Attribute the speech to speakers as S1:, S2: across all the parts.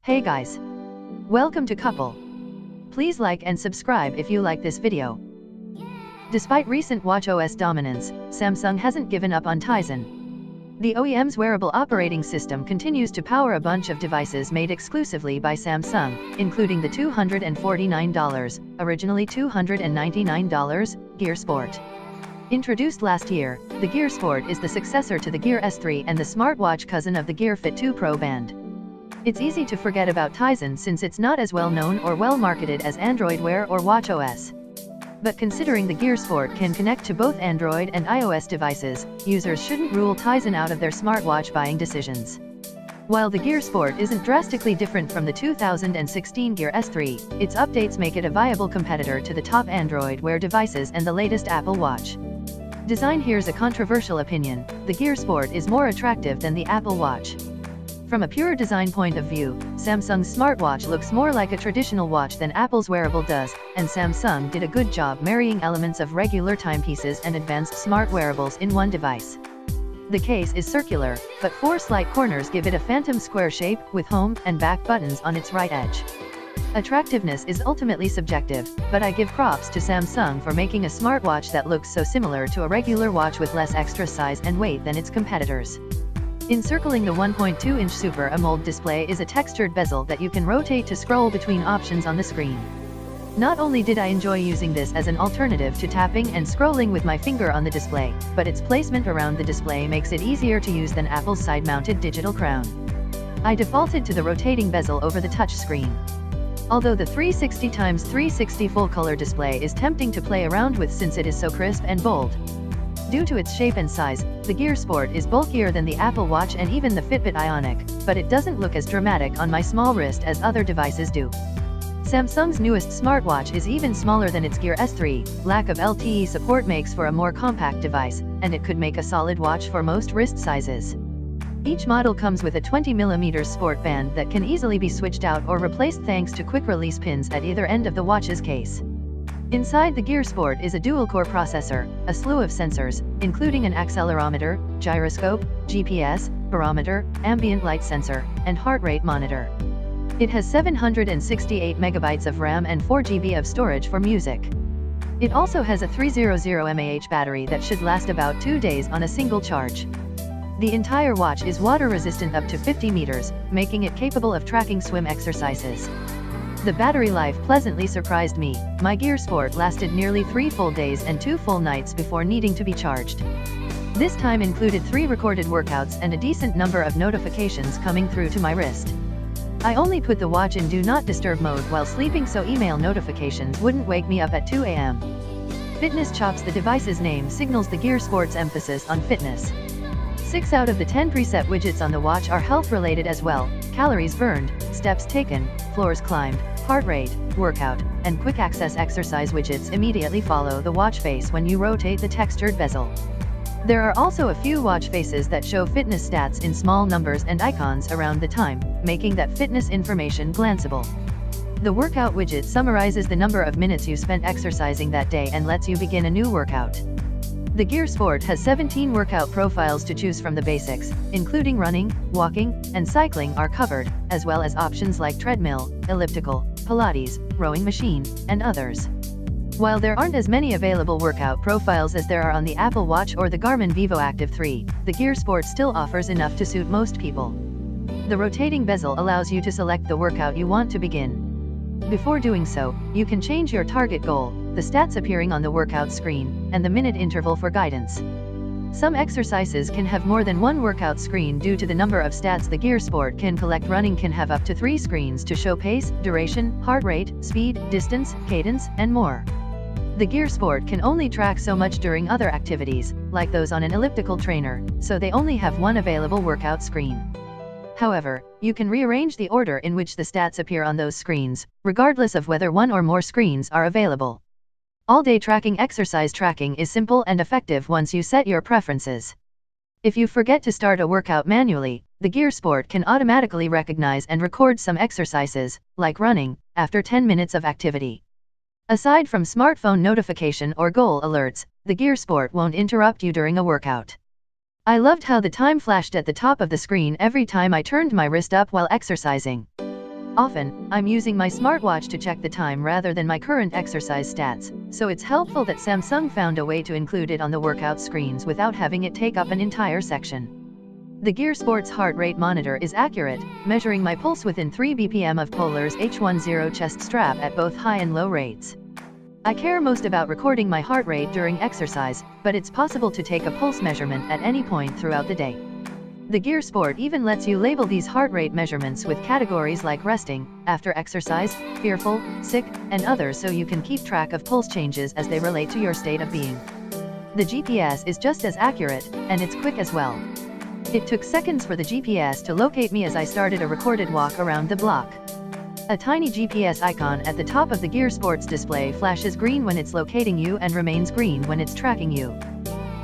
S1: Hey guys! Welcome to Couple. Please like and subscribe if you like this video. Despite recent watchOS dominance, Samsung hasn't given up on Tizen. The OEM's wearable operating system continues to power a bunch of devices made exclusively by Samsung, including the $249, originally $299, Gear Sport. Introduced last year, the Gear Sport is the successor to the Gear S3 and the smartwatch cousin of the Gear Fit 2 Pro band. It's easy to forget about Tizen since it's not as well known or well marketed as Android Wear or watchOS. But considering the Gear Sport can connect to both Android and iOS devices, users shouldn't rule Tizen out of their smartwatch buying decisions. While the Gear Sport isn't drastically different from the 2016 Gear S3, its updates make it a viable competitor to the top Android Wear devices and the latest Apple Watch. Design: here's a controversial opinion, the Gear Sport is more attractive than the Apple Watch. From a pure design point of view, Samsung's smartwatch looks more like a traditional watch than Apple's wearable does, and Samsung did a good job marrying elements of regular timepieces and advanced smart wearables in one device. The case is circular, but four slight corners give it a phantom square shape, with home and back buttons on its right edge. Attractiveness is ultimately subjective, but I give props to Samsung for making a smartwatch that looks so similar to a regular watch with less extra size and weight than its competitors. Encircling the 1.2-inch Super AMOLED display is a textured bezel that you can rotate to scroll between options on the screen. Not only did I enjoy using this as an alternative to tapping and scrolling with my finger on the display, but its placement around the display makes it easier to use than Apple's side-mounted digital crown. I defaulted to the rotating bezel over the touchscreen. Although the 360x360 full-color display is tempting to play around with since it is so crisp and bold. Due to its shape and size, the Gear Sport is bulkier than the Apple Watch and even the Fitbit Ionic, but it doesn't look as dramatic on my small wrist as other devices do. Samsung's newest smartwatch is even smaller than its Gear S3, lack of LTE support makes for a more compact device, and it could make a solid watch for most wrist sizes. Each model comes with a 20mm sport band that can easily be switched out or replaced thanks to quick-release pins at either end of the watch's case. Inside the Gear Sport is a dual-core processor, a slew of sensors, including an accelerometer, gyroscope, GPS, barometer, ambient light sensor, and heart rate monitor. It has 768 MB of RAM and 4 GB of storage for music. It also has a 300 mAh battery that should last about 2 days on a single charge. The entire watch is water-resistant up to 50 meters, making it capable of tracking swim exercises. The battery life pleasantly surprised me. My Gear Sport lasted nearly 3 full days and 2 full nights before needing to be charged. This time included 3 recorded workouts and a decent number of notifications coming through to my wrist. I only put the watch in Do Not Disturb mode while sleeping so email notifications wouldn't wake me up at 2 a.m. Fitness Chops: the device's name signals the Gear Sport's emphasis on fitness. 6 out of the 10 preset widgets on the watch are health-related as well: calories burned, steps taken, floors climbed, heart rate, workout, and quick access exercise widgets immediately follow the watch face when you rotate the textured bezel. There are also a few watch faces that show fitness stats in small numbers and icons around the time, making that fitness information glanceable. The workout widget summarizes the number of minutes you spent exercising that day and lets you begin a new workout. The Gear Sport has 17 workout profiles to choose from. The basics, including running, walking, and cycling, are covered, as well as options like treadmill, elliptical, Pilates, rowing machine, and others. While there aren't as many available workout profiles as there are on the Apple Watch or the Garmin Vivoactive 3, the Gear Sport still offers enough to suit most people. The rotating bezel allows you to select the workout you want to begin. Before doing so, you can change your target goal, the stats appearing on the workout screen, and the minute interval for guidance. Some exercises can have more than one workout screen due to the number of stats the Gear Sport can collect. Running can have up to 3 screens to show pace, duration, heart rate, speed, distance, cadence, and more. The Gear Sport can only track so much during other activities, like those on an elliptical trainer, so they only have one available workout screen. However, you can rearrange the order in which the stats appear on those screens, regardless of whether one or more screens are available. All-day tracking: exercise tracking is simple and effective once you set your preferences. If you forget to start a workout manually, the Gear Sport can automatically recognize and record some exercises, like running, after 10 minutes of activity. Aside from smartphone notification or goal alerts, the Gear Sport won't interrupt you during a workout. I loved how the time flashed at the top of the screen every time I turned my wrist up while exercising. Often, I'm using my smartwatch to check the time rather than my current exercise stats, so it's helpful that Samsung found a way to include it on the workout screens without having it take up an entire section. The Gear Sports heart rate monitor is accurate, measuring my pulse within 3 BPM of Polar's H10 chest strap at both high and low rates. I care most about recording my heart rate during exercise, but it's possible to take a pulse measurement at any point throughout the day. The Gear Sport even lets you label these heart rate measurements with categories like resting, after exercise, fearful, sick, and others, so you can keep track of pulse changes as they relate to your state of being. The GPS is just as accurate, and it's quick as well. It took seconds for the GPS to locate me as I started a recorded walk around the block. A tiny GPS icon at the top of the Gear Sports display flashes green when it's locating you and remains green when it's tracking you.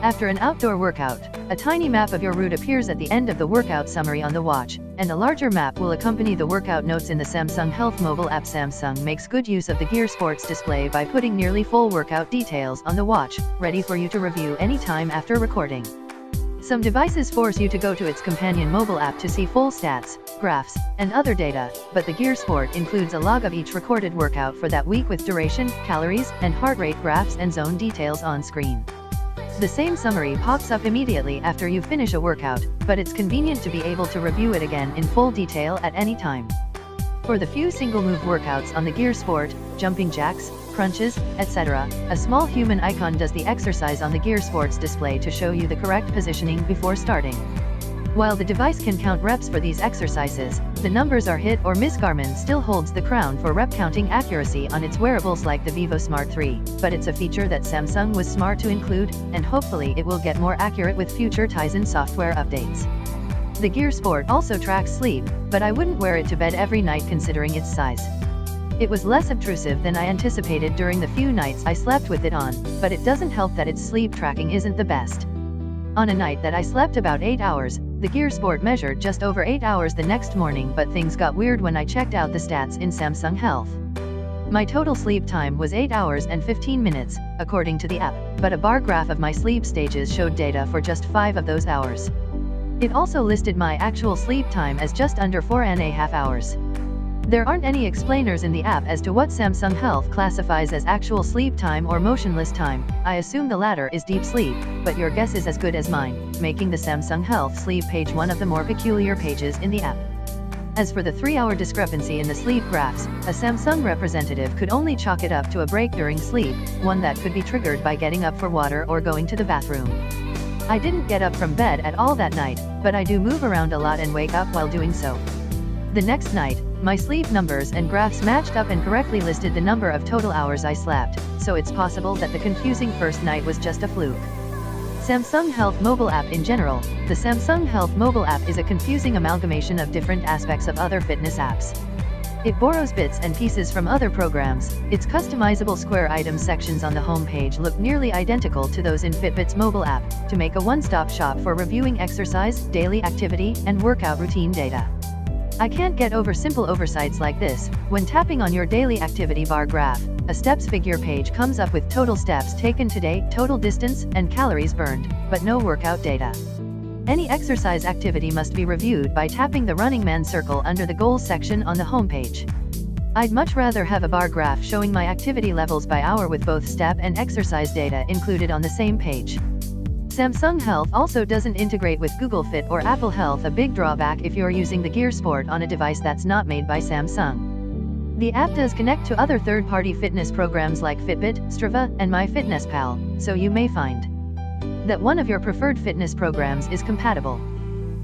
S1: After an outdoor workout, a tiny map of your route appears at the end of the workout summary on the watch, and a larger map will accompany the workout notes in the Samsung Health mobile app. Samsung makes good use of the Gear Sports display by putting nearly full workout details on the watch, ready for you to review anytime after recording. Some devices force you to go to its companion mobile app to see full stats, graphs, and other data, but the Gear Sport includes a log of each recorded workout for that week with duration, calories, and heart rate graphs and zone details on screen. The same summary pops up immediately after you finish a workout, but it's convenient to be able to review it again in full detail at any time. For the few single-move workouts on the Gear Sport, jumping jacks, crunches, etc., a small human icon does the exercise on the Gear Sports display to show you the correct positioning before starting. While the device can count reps for these exercises, the numbers are hit or miss. Garmin still holds the crown for rep counting accuracy on its wearables like the Vivo Smart 3, but it's a feature that Samsung was smart to include, and hopefully it will get more accurate with future Tizen software updates. The Gear Sport also tracks sleep, but I wouldn't wear it to bed every night considering its size. It was less obtrusive than I anticipated during the few nights I slept with it on, but it doesn't help that its sleep tracking isn't the best. On a night that I slept about 8 hours, the Gear Sport measured just over 8 hours the next morning, but things got weird when I checked out the stats in Samsung Health. My total sleep time was 8 hours and 15 minutes, according to the app, but a bar graph of my sleep stages showed data for just 5 of those hours. It also listed my actual sleep time as just under 4.5 hours. There aren't any explainers in the app as to what Samsung Health classifies as actual sleep time or motionless time. I assume the latter is deep sleep, but your guess is as good as mine, making the Samsung Health sleep page one of the more peculiar pages in the app. As for the 3-hour discrepancy in the sleep graphs, a Samsung representative could only chalk it up to a break during sleep, one that could be triggered by getting up for water or going to the bathroom. I didn't get up from bed at all that night, but I do move around a lot and wake up while doing so. The next night, my sleep numbers and graphs matched up and correctly listed the number of total hours I slept, so it's possible that the confusing first night was just a fluke. Samsung Health mobile app in general, the Samsung Health mobile app is a confusing amalgamation of different aspects of other fitness apps. It borrows bits and pieces from other programs. Its customizable square item sections on the home page look nearly identical to those in Fitbit's mobile app, to make a one-stop shop for reviewing exercise, daily activity, and workout routine data. I can't get over simple oversights like this. When tapping on your daily activity bar graph, a steps figure page comes up with total steps taken today, total distance, and calories burned, but no workout data. Any exercise activity must be reviewed by tapping the Running Man circle under the Goals section on the homepage. I'd much rather have a bar graph showing my activity levels by hour with both step and exercise data included on the same page. Samsung Health also doesn't integrate with Google Fit or Apple Health, a big drawback if you're using the Gear Sport on a device that's not made by Samsung. The app does connect to other third-party fitness programs like Fitbit, Strava, and MyFitnessPal, so you may find that one of your preferred fitness programs is compatible.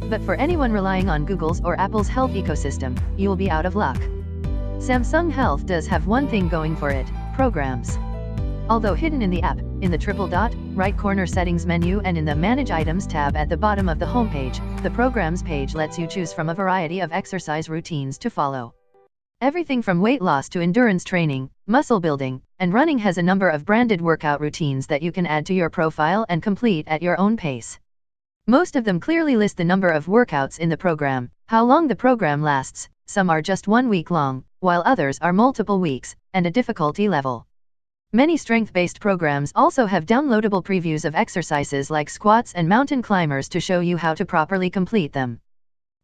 S1: But for anyone relying on Google's or Apple's health ecosystem, you'll be out of luck. Samsung Health does have one thing going for it: programs. Although hidden in the app, in the triple dot, right corner settings menu and in the Manage Items tab at the bottom of the homepage, the Programs page lets you choose from a variety of exercise routines to follow. Everything from weight loss to endurance training, muscle building, and running has a number of branded workout routines that you can add to your profile and complete at your own pace. Most of them clearly list the number of workouts in the program, how long the program lasts, some are just 1 week long, while others are multiple weeks, and a difficulty level. Many strength-based programs also have downloadable previews of exercises like squats and mountain climbers to show you how to properly complete them.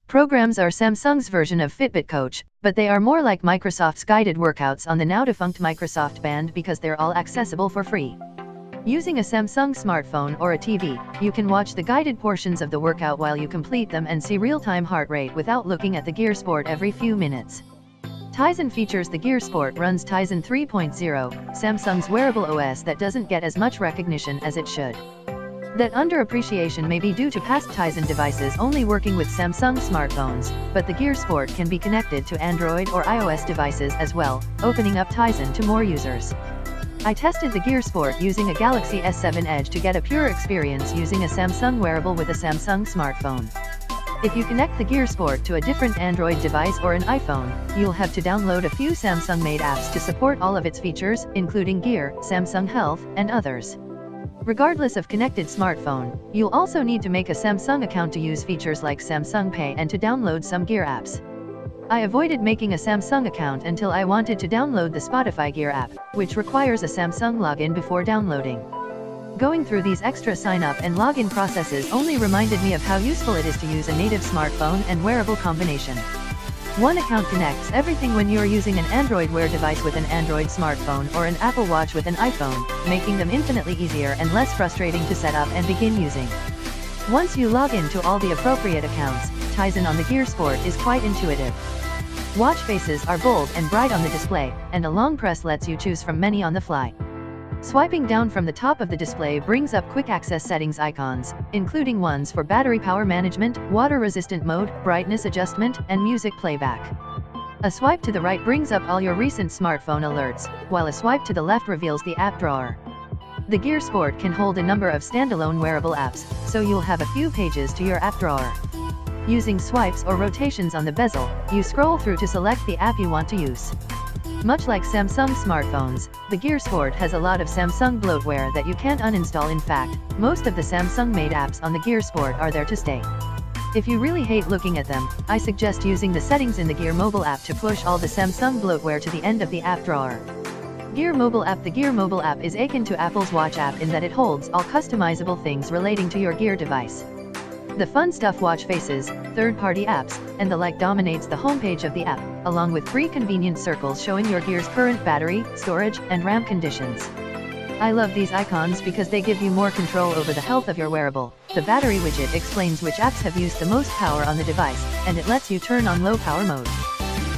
S1: Programs are Samsung's version of Fitbit Coach, but they are more like Microsoft's guided workouts on the now-defunct Microsoft Band because they're all accessible for free. Using a Samsung smartphone or a TV, you can watch the guided portions of the workout while you complete them and see real-time heart rate without looking at the Gear Sport every few minutes. Tizen features the Gear Sport runs Tizen 3.0, Samsung's wearable OS that doesn't get as much recognition as it should. That underappreciation may be due to past Tizen devices only working with Samsung smartphones, but the Gear Sport can be connected to Android or iOS devices as well, opening up Tizen to more users. I tested the Gear Sport using a Galaxy S7 Edge to get a pure experience using a Samsung wearable with a Samsung smartphone. If you connect the Gear Sport to a different Android device or an iPhone, you'll have to download a few Samsung-made apps to support all of its features, including Gear, Samsung Health, and others. Regardless of connected smartphone, you'll also need to make a Samsung account to use features like Samsung Pay and to download some Gear apps. I avoided making a Samsung account until I wanted to download the Spotify Gear app, which requires a Samsung login before downloading. Going through these extra sign-up and login processes only reminded me of how useful it is to use a native smartphone and wearable combination. One account connects everything when you're using an Android Wear device with an Android smartphone or an Apple Watch with an iPhone, making them infinitely easier and less frustrating to set up and begin using. Once you log in to all the appropriate accounts, Tizen on the Gear Sport is quite intuitive. Watch faces are bold and bright on the display, and a long press lets you choose from many on the fly. Swiping down from the top of the display brings up quick access settings icons, including ones for battery power management, water-resistant mode, brightness adjustment, and music playback. A swipe to the right brings up all your recent smartphone alerts, while a swipe to the left reveals the app drawer. The Gear Sport can hold a number of standalone wearable apps, so you'll have a few pages to your app drawer. Using swipes or rotations on the bezel, you scroll through to select the app you want to use. Much like Samsung smartphones, the Gear Sport has a lot of Samsung bloatware that you can't uninstall. In fact, most of the Samsung-made apps on the Gear Sport are there to stay. If you really hate looking at them, I suggest using the settings in the Gear Mobile app to push all the Samsung bloatware to the end of the app drawer. Gear Mobile app. The Gear Mobile app is akin to Apple's Watch app in that it holds all customizable things relating to your Gear device. The fun stuff, watch faces, third-party apps, and the like dominates the homepage of the app, along with 3 convenient circles showing your Gear's current battery, storage, and RAM conditions. I love these icons because they give you more control over the health of your wearable. The battery widget explains which apps have used the most power on the device, and it lets you turn on low power mode.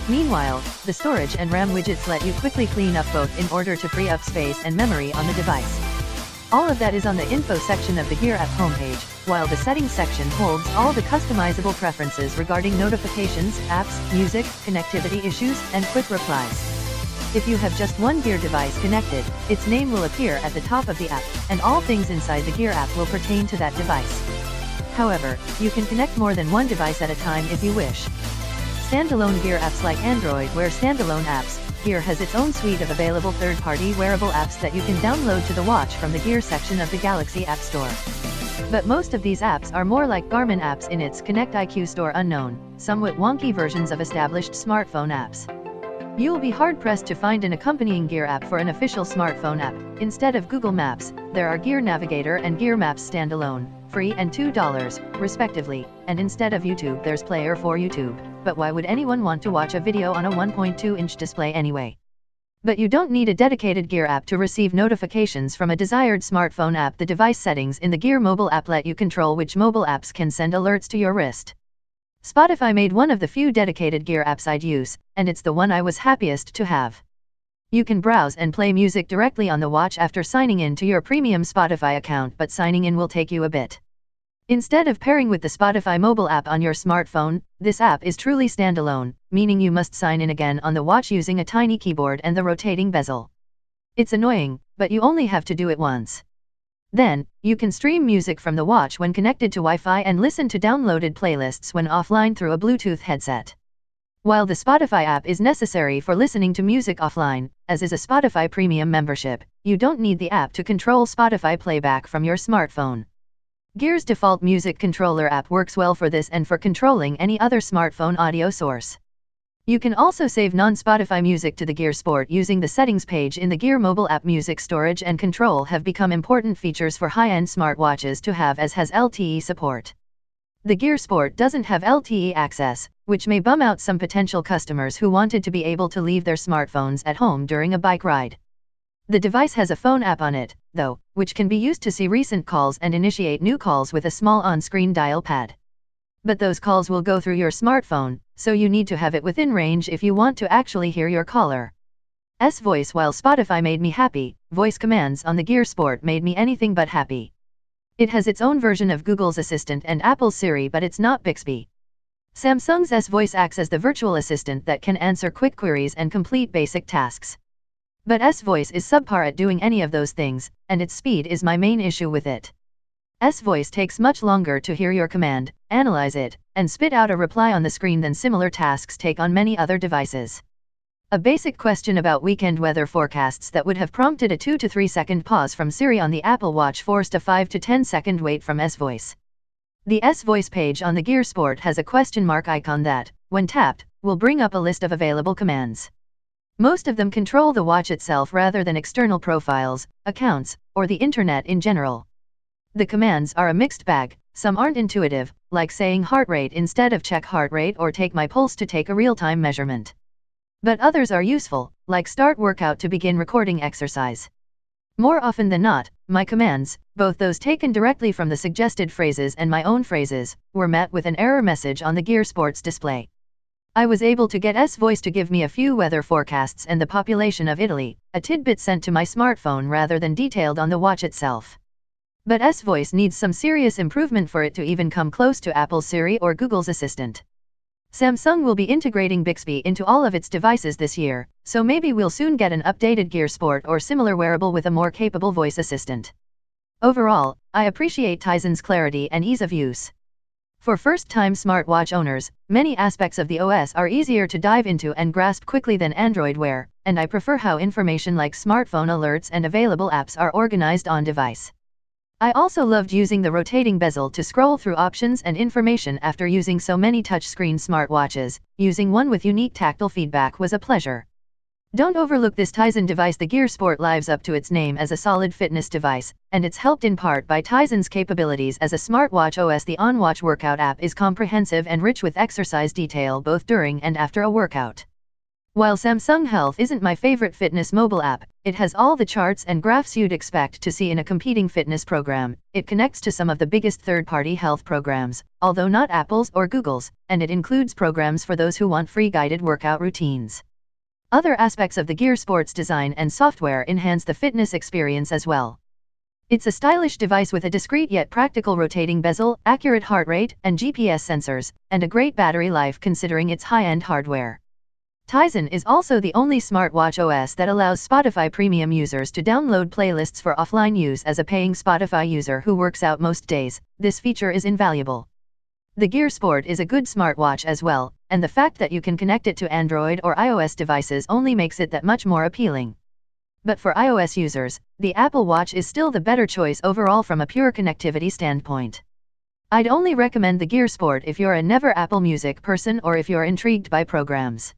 S1: Meanwhile, the storage and RAM widgets let you quickly clean up both in order to free up space and memory on the device. All of that is on the info section of the Gear app homepage, while the settings section holds all the customizable preferences regarding notifications, apps, music, connectivity issues, and quick replies. If you have just one Gear device connected, its name will appear at the top of the app, and all things inside the Gear app will pertain to that device. However, you can connect more than one device at a time if you wish. Standalone Gear apps like Android Wear standalone apps. Gear has its own suite of available third-party wearable apps that you can download to the watch from the Gear section of the Galaxy App Store. But most of these apps are more like Garmin apps in its Connect IQ store, unknown, somewhat wonky versions of established smartphone apps. You'll be hard-pressed to find an accompanying Gear app for an official smartphone app. Instead of Google Maps, there are Gear Navigator and Gear Maps standalone, free and $2, respectively, and instead of YouTube there's Player for YouTube. But why would anyone want to watch a video on a 1.2-inch display anyway? But you don't need a dedicated Gear app to receive notifications from a desired smartphone app. The device settings in the Gear mobile app let you control which mobile apps can send alerts to your wrist. Spotify made one of the few dedicated Gear apps I'd use, and it's the one I was happiest to have. You can browse and play music directly on the watch after signing in to your premium Spotify account, but signing in will take you a bit. Instead of pairing with the Spotify mobile app on your smartphone, this app is truly standalone, meaning you must sign in again on the watch using a tiny keyboard and the rotating bezel. It's annoying, but you only have to do it once. Then, you can stream music from the watch when connected to Wi-Fi and listen to downloaded playlists when offline through a Bluetooth headset. While the Spotify app is necessary for listening to music offline, as is a Spotify Premium membership, you don't need the app to control Spotify playback from your smartphone. Gear's default music controller app works well for this and for controlling any other smartphone audio source. You can also save non-Spotify music to the Gear Sport using the settings page in the Gear mobile app. Music storage and control have become important features for high-end smartwatches to have, as has LTE support. The Gear Sport doesn't have LTE access, which may bum out some potential customers who wanted to be able to leave their smartphones at home during a bike ride. The device has a phone app on it, though, which can be used to see recent calls and initiate new calls with a small on-screen dial pad. But those calls will go through your smartphone, so you need to have it within range if you want to actually hear your caller. Voice. While Spotify made me happy, voice commands on the Gear Sport made me anything but happy. It has its own version of Google's Assistant and Apple's Siri, but it's not Bixby. Samsung's S-Voice acts as the virtual assistant that can answer quick queries and complete basic tasks. But S-Voice is subpar at doing any of those things, and its speed is my main issue with it. S-Voice takes much longer to hear your command, analyze it, and spit out a reply on the screen than similar tasks take on many other devices. A basic question about weekend weather forecasts that would have prompted a 2 to 3 second pause from Siri on the Apple Watch forced a 5 to 10 second wait from S-Voice. The S-Voice page on the Gear Sport has a question mark icon that, when tapped, will bring up a list of available commands. Most of them control the watch itself rather than external profiles, accounts, or the internet in general. The commands are a mixed bag. Some aren't intuitive, like saying heart rate instead of check heart rate or take my pulse to take a real-time measurement. But others are useful, like start workout to begin recording exercise. More often than not, my commands, both those taken directly from the suggested phrases and my own phrases, were met with an error message on the Gear Sport's display. I was able to get S-Voice to give me a few weather forecasts and the population of Italy, a tidbit sent to my smartphone rather than detailed on the watch itself. But S-Voice needs some serious improvement for it to even come close to Apple's Siri or Google's Assistant. Samsung will be integrating Bixby into all of its devices this year, so maybe we'll soon get an updated Gear Sport or similar wearable with a more capable voice assistant. Overall, I appreciate Tizen's clarity and ease of use. For first-time smartwatch owners, many aspects of the OS are easier to dive into and grasp quickly than Android Wear, and I prefer how information like smartphone alerts and available apps are organized on device. I also loved using the rotating bezel to scroll through options and information after using so many touchscreen smartwatches. Using one with unique tactile feedback was a pleasure. Don't overlook this Tizen device. The Gear Sport lives up to its name as a solid fitness device, and it's helped in part by Tizen's capabilities as a smartwatch OS. The OnWatch workout app is comprehensive and rich with exercise detail both during and after a workout. While Samsung Health isn't my favorite fitness mobile app, it has all the charts and graphs you'd expect to see in a competing fitness program. It connects to some of the biggest third-party health programs, although not Apple's or Google's, and it includes programs for those who want free guided workout routines. Other aspects of the Gear Sport's design and software enhance the fitness experience as well. It's a stylish device with a discreet yet practical rotating bezel, accurate heart rate and GPS sensors, and a great battery life considering its high-end hardware. Tizen is also the only smartwatch OS that allows Spotify Premium users to download playlists for offline use. As a paying Spotify user who works out most days, this feature is invaluable. The Gear Sport is a good smartwatch as well, and the fact that you can connect it to Android or iOS devices only makes it that much more appealing. But for iOS users, the Apple Watch is still the better choice overall from a pure connectivity standpoint. I'd only recommend the Gear Sport if you're a never Apple Music person or if you're intrigued by programs.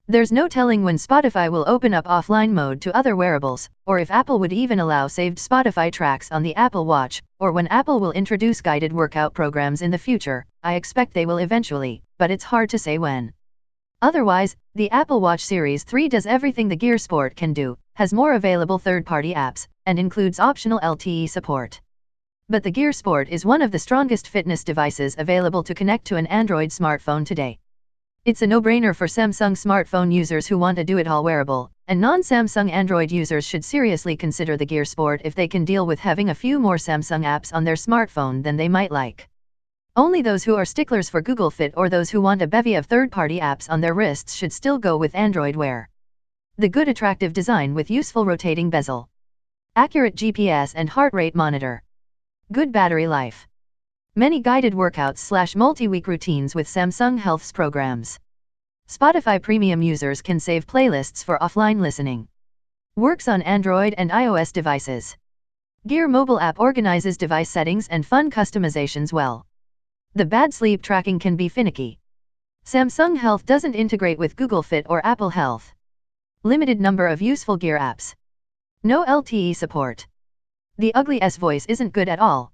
S1: There's no telling when Spotify will open up offline mode to other wearables, or if Apple would even allow saved Spotify tracks on the Apple Watch, or when Apple will introduce guided workout programs in the future. I expect they will eventually, but it's hard to say when. Otherwise, the Apple Watch Series 3 does everything the Gear Sport can do, has more available third-party apps, and includes optional LTE support. But the Gear Sport is one of the strongest fitness devices available to connect to an Android smartphone today. It's a no-brainer for Samsung smartphone users who want a do-it-all wearable, and non-Samsung Android users should seriously consider the Gear Sport if they can deal with having a few more Samsung apps on their smartphone than they might like. Only those who are sticklers for Google Fit or those who want a bevy of third-party apps on their wrists should still go with Android Wear. The good attractive design with useful rotating bezel. Accurate GPS and heart rate monitor. Good battery life. Many guided workouts / multi-week routines with Samsung Health's programs. Spotify Premium users can save playlists for offline listening. Works on Android and iOS devices. Gear mobile app organizes device settings and fun customizations well. The bad sleep tracking can be finicky. Samsung Health doesn't integrate with Google Fit or Apple Health. Limited number of useful Gear apps. No LTE support. The ugly S-Voice isn't good at all.